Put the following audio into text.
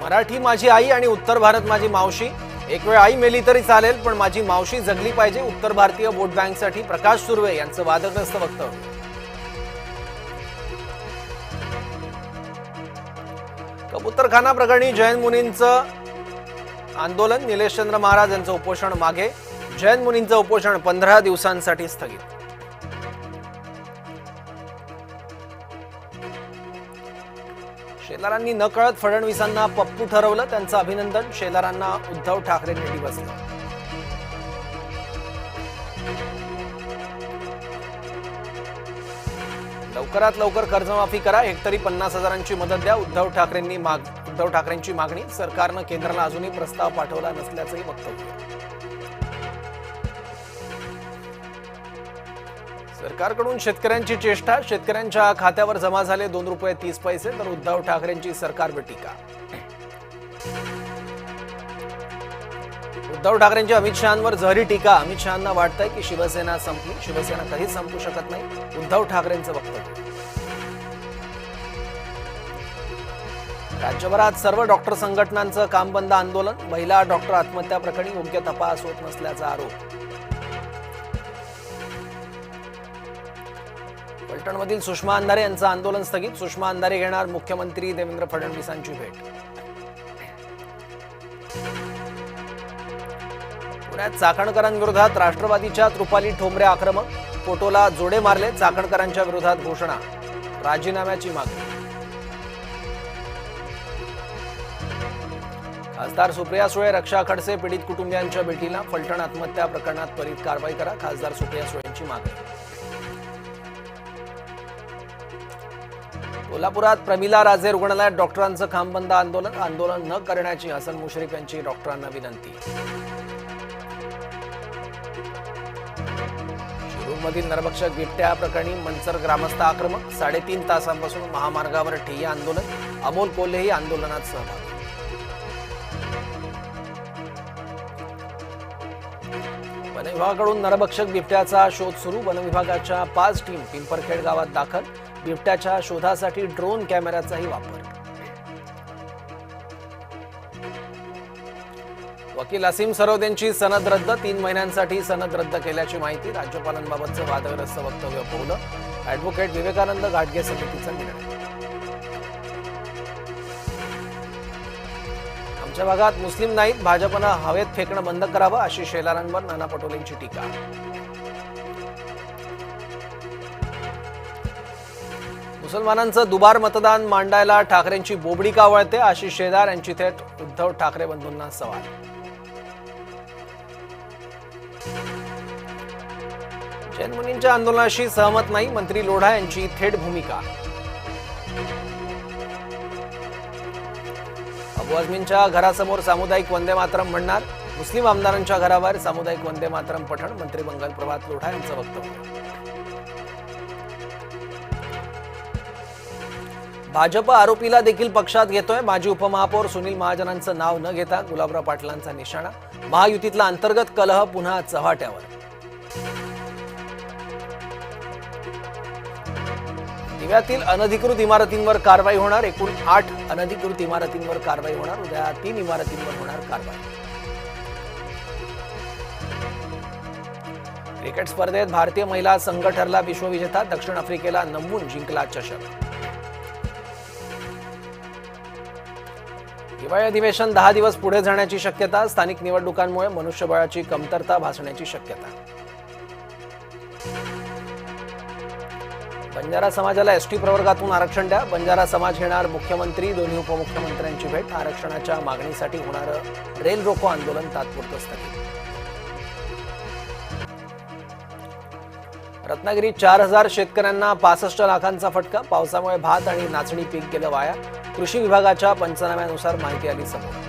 मराठी माझी आई आणि उत्तर भारत माझी मावशी. एक वेळ आई मेली तरी चालेल, पण माझी मावशी जगली पाहिजे. उत्तर भारतीय वोट बँकसाठी प्रकाश सुर्वे यांचं वादग्रस्त वक्तव्य. कबूतरखाना प्रकरणी जैन मुनींचं आंदोलन. निलेशचंद्र महाराज यांचं उपोषण मागे. जैन मुनींचं उपोषण 15 दिवसांसाठी स्थगित. शेलारांनी नकळत फडणवीसांना पप्पू ठरवलं. त्यांचं अभिनंदन. शेलारांना उद्धव ठाकरेंनी डिवचलं. लवकरात लवकर कर्जमाफी करा. हेक्टरी 50,000ची मदत द्या. उद्धव ठाकरेंची मागणी. सरकारनं केंद्राला अजूनही प्रस्ताव पाठवला नसल्याचंही वक्तव्य. सरकारकडून शेतकऱ्यांची चेष्टा. शेतकऱ्यांच्या खात्यावर जमा झाले ₹2.30, तर उद्धव ठाकरेंची सरकारवर टीका. उद्धव ठाकरेंची अमित शहांवर जहरी टीका. अमित शहांना वाटतंय की शिवसेना संपली. शिवसेना कधीच संपू शकत नाही. उद्धव ठाकरेंचं वक्तव्य. राज्यभरात सर्व डॉक्टर संघटनांचं काम बंद आंदोलन. महिला डॉक्टर आत्महत्या प्रकरणी योग्य तपास होत नसल्याचा आरोप. फलटणमधील सुषमा अंधारे यांचं आंदोलन स्थगित. सुषमा अंधारे घेणार मुख्यमंत्री देवेंद्र फडणवीसांची भेट. पुण्यात चाकणकरांविरोधात राष्ट्रवादीच्याच रुपाली ठोंबरे आक्रमक. फोटोला जोडे मारले. चाकणकरांच्या विरोधात घोषणा. राजीनाम्याची मागणी. खासदार सुप्रिया सुळे रक्षा खडसे पीडित कुटुंबियांच्या भेटीला. फलटण आत्महत्या प्रकरणात त्वरित कारवाई करा. खासदार सुप्रिया सुळेंची मागणी. कोल्हापुरात प्रमिला राजे रुग्णालयात डॉक्टरांचं काम बंद आंदोलन. आंदोलन न करण्याची हसन मुश्रीफ यांची डॉक्टरांना विनंती. शिरूरमधील नरभक्षक बिबट्या प्रकरणी मंचर ग्रामस्थ आक्रमक. 3.5 तासांपासून महामार्गावर ठिय्या आंदोलन. अमोल कोल्हेही आंदोलनात सहभागी. वनविभागाकडून नरभक्षक बिबट्याचा शोध सुरू. वनविभागाच्या 5 टीम पिंपरखेड गावात दाखल. बिबट्याच्या शोधासाठी ड्रोन कॅमेऱ्याचाही वापर. वकील असीम सरोदेंची सनद रद्द. 3 महिन्यांसाठी सनद रद्द केल्याची माहिती. राज्यपालांबाबतचं वादग्रस्त वक्तव्य फोडलं. ॲडव्होकेट विवेकानंद घाटगे समितीचा निर्णय. आमच्या भागात मुस्लिम नाहीत. भाजपनं हवेत फेकणं बंद करावं अशी शेलारांवर नाना पटोलेंची टीका. मुसलमानांचं दुबार मतदान मांडायला ठाकरेंची बोबडी का वळते अशी शेलार यांची थेट उद्धव ठाकरे बंधूंना सवाल. जैन मुनींच्या आंदोलनाशी सहमत नाही. मंत्री लोढा यांची थेट भूमिका. अबू आझमींच्या घरासमोर सामुदायिक वंदे मातरम म्हणणार. मुस्लिम आमदारांच्या घरावर सामुदायिक वंदे मातरम पठण. मंत्री मंगल प्रभात लोढा यांचं वक्तव्य. भाजप आरोपीला देखील पक्षात घेतोय. माजी उपमहापौर सुनील महाजनांचं नाव न घेता गुलाबराव पाटलांचा निशाणा. महायुतीतला अंतर्गत कलह पुन्हा चव्हाट्यावर. दिव्यातील अनधिकृत इमारतींवर कारवाई होणार. एकूण 8 अनधिकृत इमारतींवर कारवाई होणार. उद्या 3 इमारतींवर होणार कारवाई. क्रिकेट स्पर्धेत भारतीय महिला संघ ठरला विश्वविजेता. दक्षिण आफ्रिकेला नमवून जिंकला चषक. हिवाळी अधिवेशन 10 दिवस पुढे जाण्याची शक्यता. स्थानिक निवडणुकांमुळे मनुष्यबळाची कमतरता भासण्याची शक्यता. बंजारा समाजाला एसटी प्रवर्गातून आरक्षण द्या. बंजारा समाज घेणार मुख्यमंत्री दोन्ही उपमुख्यमंत्र्यांची भेट. आरक्षणाच्या मागणीसाठी होणारं रेल रोको आंदोलन तात्पुरतं स्थगित. रत्नागिरीत 4,000 शेतकऱ्यांना 65 लाखांचा फटका. पावसामुळे भात आणि नाचणी पीक गेलं वाया. कृषी विभागाच्या पंचनाम्यानुसार माहिती आली समोर.